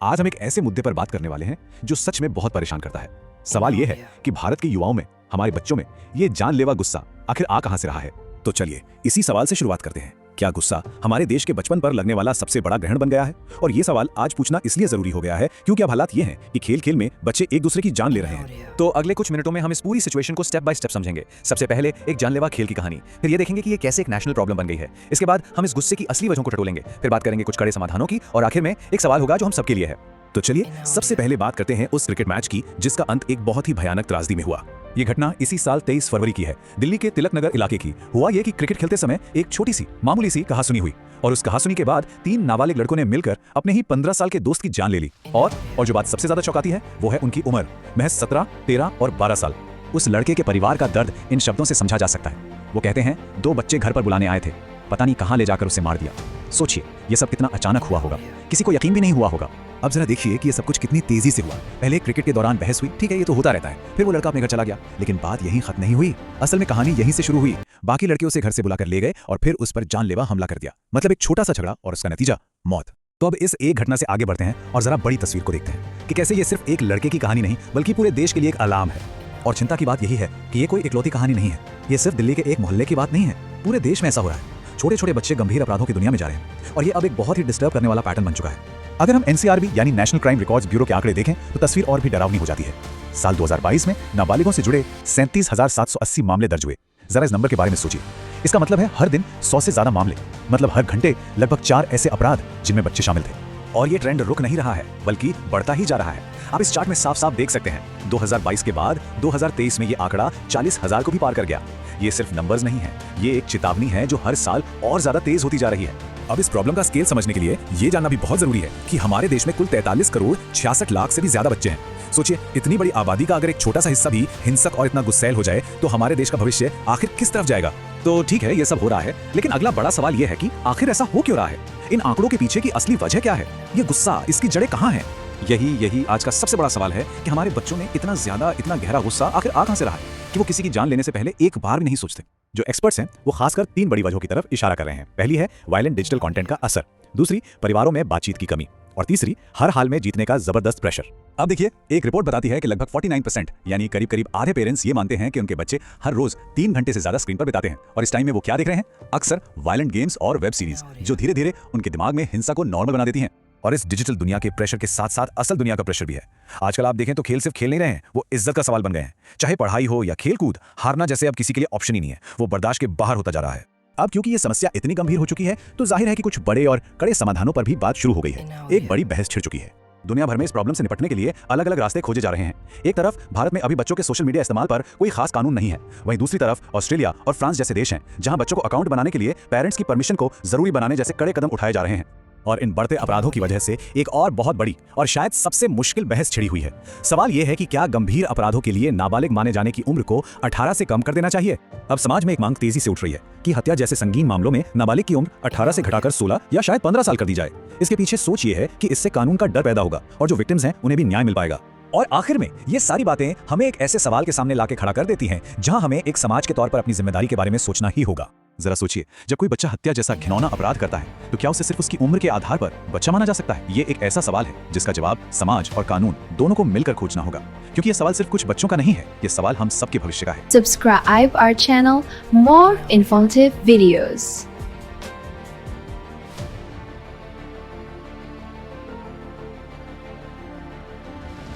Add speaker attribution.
Speaker 1: आज हम एक ऐसे मुद्दे पर बात करने वाले हैं जो सच में बहुत परेशान करता है। सवाल यह है कि भारत के युवाओं में, हमारे बच्चों में ये जानलेवा गुस्सा आखिर आ कहां से रहा है। तो चलिए इसी सवाल से शुरुआत करते हैं। क्या गुस्सा हमारे देश के बचपन पर लगने वाला सबसे बड़ा ग्रहण बन गया है? और ये सवाल आज पूछना इसलिए जरूरी हो गया है क्योंकि अब हालात ये हैं कि खेल खेल में बच्चे एक दूसरे की जान ले रहे हैं। तो अगले कुछ मिनटों में हम इस पूरी सिचुएशन को स्टेप बाय स्टेप समझेंगे। सबसे पहले एक जानलेवा खेल की कहानी, फिर ये देखेंगे कि ये कैसे एक नेशनल प्रॉब्लम बन गई है। इसके बाद हम इस गुस्से की असली वजहों को टटोलेंगे, फिर बात करेंगे कुछ कड़े समाधानों की, और आखिर में एक सवाल होगा जो हम सबके लिए है। तो चलिए सबसे पहले बात करते हैं उस क्रिकेट मैच की जिसका अंत एक बहुत ही भयानक त्रासदी में हुआ। ये घटना इसी साल 23 फरवरी की है। दिल्ली के तिलक नगर इलाके की। हुआ ये कि क्रिकेट खेलते समय एक छोटी सी मामूली सी कहासुनी हुई, और उस कहासुनी के बाद 3 नाबालिग लड़कों ने मिलकर अपने ही 15 साल के दोस्त की जान ले ली। और जो बात सबसे ज्यादा चौंकाती है वो है उनकी उम्र, महज 17, 13 और 12 साल। उस लड़के के परिवार का दर्द इन शब्दों से समझा जा सकता है। वो कहते हैं 2 बच्चे घर पर बुलाने आए थे, पता नहीं कहां ले जाकर उसे मार दिया। सोचिए ये सब कितना अचानक हुआ होगा, किसी को यकीन भी नहीं हुआ होगा। अब जरा देखिए कि ये सब कुछ कितनी तेजी से हुआ। पहले क्रिकेट के दौरान बहस हुई, ठीक है ये तो होता रहता है, फिर वो लड़का अपने घर चला गया, लेकिन बात यहीं खत्म नहीं हुई। असल में कहानी यहीं से शुरू हुई। बाकी लड़के उसे घर से बुलाकर ले गए और फिर उस पर जानलेवा हमला कर दिया। मतलब एक छोटा सा झगड़ा और उसका नतीजा मौत। तो अब इस एक घटना से आगे बढ़ते हैं और जरा बड़ी तस्वीर को देखते हैं कि कैसे ये सिर्फ एक लड़के की कहानी नहीं बल्कि पूरे देश के लिए एक अलार्म है। और चिंता की बात यही है कि ये कोई इकलौती कहानी नहीं है, ये सिर्फ दिल्ली के एक मोहल्ले की बात नहीं है, पूरे देश में ऐसा हो रहा है। छोटे छोटे बच्चे गंभीर अपराधों की दुनिया में जा रहे हैं और ये अब एक बहुत ही डिस्टर्ब करने वाला पैटर्न बन चुका है। अगर हम एनसीआरबी यानी नेशनल क्राइम रिकॉर्ड्स ब्यूरो के आंकड़े देखें तो तस्वीर और भी डरावनी हो जाती है। साल 2022 में नाबालिगों से जुड़े 37,780 मामले दर्ज हुए। जरा इस नंबर के बारे में सोचिए। इसका मतलब है हर दिन 100 से ज्यादा मामले, मतलब हर घंटे लगभग 4 ऐसे अपराध जिनमें बच्चे शामिल थे। और ये ट्रेंड रुक नहीं रहा है बल्कि बढ़ता ही जा रहा है। आप इस चार्ट में साफ साफ देख सकते हैं 2022 के बाद 2023 में ये आंकड़ा 40,000 को भी पार कर गया। ये सिर्फ नंबर्स नहीं है, ये एक चेतावनी है जो हर साल और ज्यादा तेज होती जा रही है। अब इस प्रॉब्लम का स्केल समझने के लिए ये जानना भी बहुत जरूरी है कि हमारे देश में कुल 43 करोड़ 66 लाख से भी ज्यादा बच्चे हैं। सोचिए इतनी बड़ी आबादी का अगर एक छोटा सा हिस्सा भी हिंसक और इतना गुस्सैल हो जाए तो हमारे देश का भविष्य आखिर किस तरफ जाएगा। तो ठीक है ये सब हो रहा है, लेकिन अगला बड़ा सवाल ये है कि आखिर ऐसा हो क्यों रहा है? इन आंकड़ों के पीछे की असली वजह क्या है? ये गुस्सा, इसकी जड़ें कहाँ हैं? यही आज का सबसे बड़ा सवाल है कि हमारे बच्चों में इतना ज्यादा, इतना गहरा गुस्सा आखिर आ कहां से रहा है कि वो किसी की जान लेने से पहले एक बार भी नहीं सोचते। जो एक्सपर्ट्स हैं वो खासकर 3 बड़ी वजहों की तरफ इशारा कर रहे हैं। पहली है वायलेंट डिजिटल कंटेंट का असर, दूसरी परिवारों में बातचीत की कमी, और तीसरी हर हाल में जीतने का जबरदस्त प्रेशर। अब देखिए एक रिपोर्ट बताती है कि लगभग 49% यानी करीब आधे पेरेंट्स ये मानते हैं कि उनके बच्चे हर रोज 3 घंटे से ज्यादा स्क्रीन पर बिताते हैं। और इस टाइम में वो क्या देख रहे हैं? अक्सर वायलेंट गेम्स और वेब सीरीज जो धीरे धीरे उनके दिमाग में हिंसा को नॉर्मल बना देती हैं। और इस डिजिटल दुनिया के प्रेशर के साथ साथ असल दुनिया का प्रेशर भी है। आजकल आप देखें तो खेल सिर्फ खेल नहीं रहे हैं, वो इज्जत का सवाल बन गए हैं। चाहे पढ़ाई हो या खेलकूद, हारना जैसे अब किसी के लिए ऑप्शन ही नहीं है, वो बर्दाश्त के बाहर होता जा रहा है। अब क्योंकि ये समस्या इतनी गंभीर हो चुकी है तो जाहिर है कि कुछ बड़े और कड़े समाधानों पर भी बात शुरू हो गई है। एक बड़ी बहस छिड़ चुकी है। दुनिया भर में इस प्रॉब्लम से निपटने के लिए अलग अलग रास्ते खोजे जा रहे हैं। एक तरफ भारत में अभी बच्चों के सोशल मीडिया इस्तेमाल पर कोई खास कानून नहीं है, वहीं दूसरी तरफ ऑस्ट्रेलिया और फ्रांस जैसे देश हैं जहां बच्चों को अकाउंट बनाने के लिए पेरेंट्स की परमिशन को जरूरी बनाने जैसे कड़े कदम उठाए जा रहे हैं। और इन बढ़ते अपराधों की वजह से एक और बहुत बड़ी और शायद सबसे मुश्किल बहस छिड़ी हुई है। सवाल यह है कि क्या गंभीर अपराधों के लिए नाबालिग माने जाने की उम्र को 18 से कम कर देना चाहिए? अब समाज में एक मांग तेजी से उठ रही है कि हत्या जैसे संगीन मामलों में नाबालिग की उम्र 18 से घटाकर 16 या शायद 15 साल कर दी जाए। इसके पीछे सोच ये है कि इससे कानून का डर पैदा होगा और जो विक्टिम्स हैं उन्हें भी न्याय मिल पाएगा। और आखिर में ये सारी बातें हमें एक ऐसे सवाल के सामने लाके खड़ा कर देती हैं जहां हमें एक समाज के तौर पर अपनी जिम्मेदारी के बारे में सोचना ही होगा। जरा सोचिए, जब कोई बच्चा हत्या जैसा घिनौना अपराध करता है तो क्या उसे सिर्फ उसकी उम्र के आधार पर बच्चा माना जा सकता है? ये एक ऐसा सवाल है जिसका जवाब समाज और कानून दोनों को मिलकर खोजना होगा, क्योंकि ये सवाल सिर्फ कुछ बच्चों का नहीं है, ये सवाल हम सबके भविष्य का है।
Speaker 2: Subscribe our channel, more informative videos.